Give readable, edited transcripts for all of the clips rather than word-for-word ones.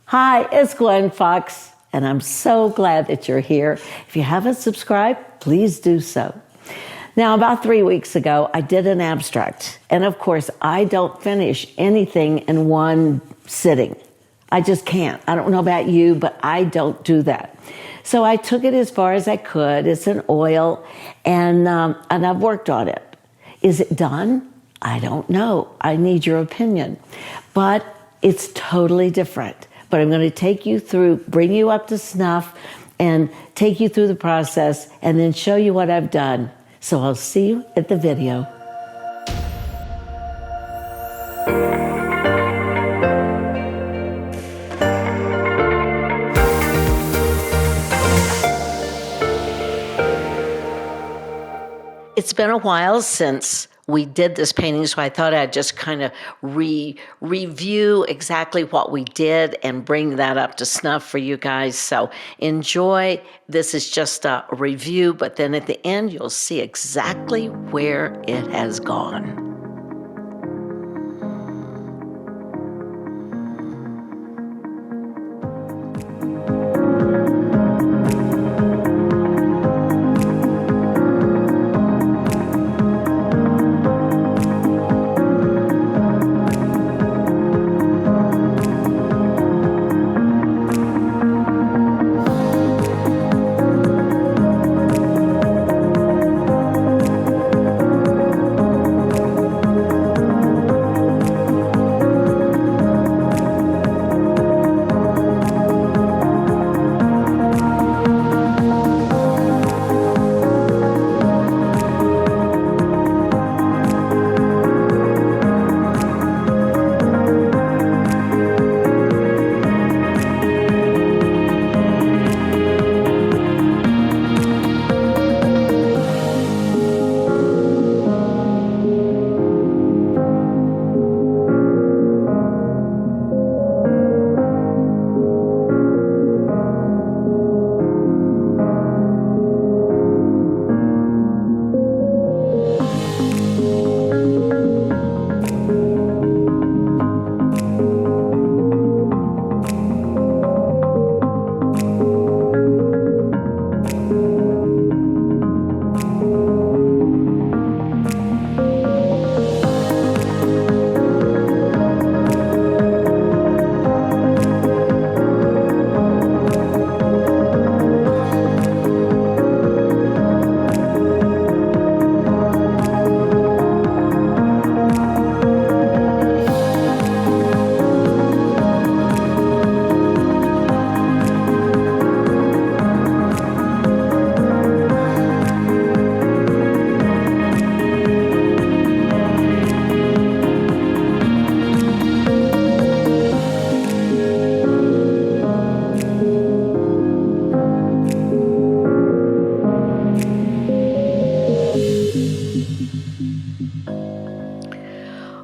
Hi, it's Gwen Fox, and I'm so glad that you're here. If you haven't subscribed, please do so. Now, about 3 weeks ago, I did an abstract, and of course, I don't finish anything in one sitting. I just can't. I don't know about you, but I don't do that. So I took it as far as I could. It's an oil, and I've worked on it. Is it done? I don't know. I need your opinion. But it's totally different. But I'm going to take you through, bring you up to snuff, and take you through the process, and then show you what I've done. So I'll see you at the video. It's been a while since we did this painting, so I thought I'd just kind of review exactly what we did and bring that up to snuff for you guys. So enjoy. This is just a review, but then at the end, you'll see exactly where it has gone.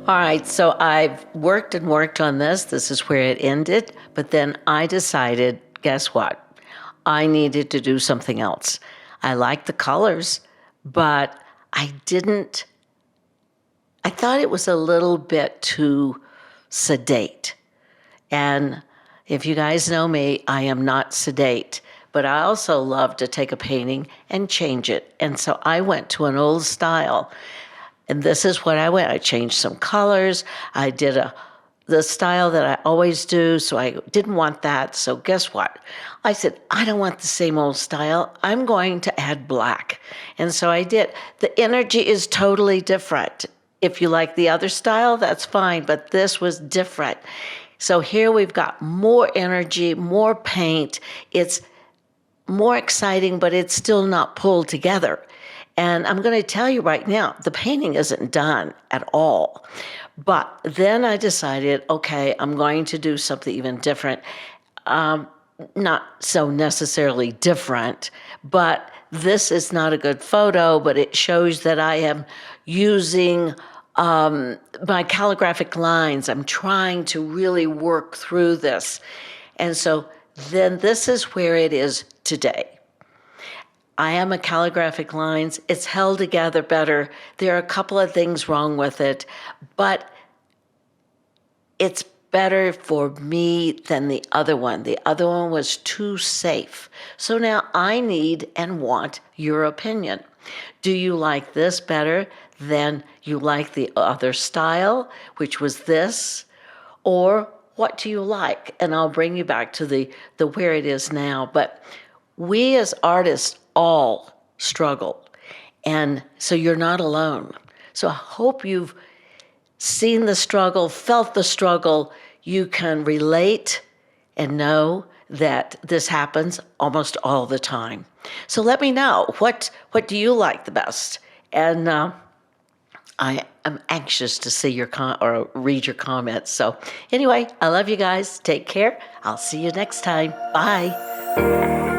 All right, so I've worked and worked on this. This is where it ended. But then I decided, guess what? I needed to do something else. I like the colors, but I thought it was a little bit too sedate. And if you guys know me, I am not sedate. But I also love to take a painting and change it. And so I went to an old style. And this is what I went. I changed some colors. I did the style that I always do, so I didn't want that. So guess what? I said, I don't want the same old style. I'm going to add black. And so I did. The energy is totally different. If you like the other style, that's fine, but this was different. So here we've got more energy, more paint. It's more exciting, but it's still not pulled together. And I'm going to tell you right now, the painting isn't done at all. But then I decided, okay, I'm going to do something even different. Not so necessarily different, but this is not a good photo, but it shows that I am using my calligraphic lines. I'm trying to really work through this. And so then this is where it is today. I am a calligraphic lines. It's held together better. There are a couple of things wrong with it, but it's better for me than the other one. The other one was too safe. So now I need and want your opinion. Do you like this better than you like the other style, which was this? Or what do you like? And I'll bring you back to the where it is now. But we as artists all struggle. And so you're not alone. So I hope you've seen the struggle, felt the struggle. You can relate and know that this happens almost all the time. So let me know, what do you like the best? And I am anxious to see your or read your comments. So anyway, I love you guys. Take care. I'll see you next time. Bye.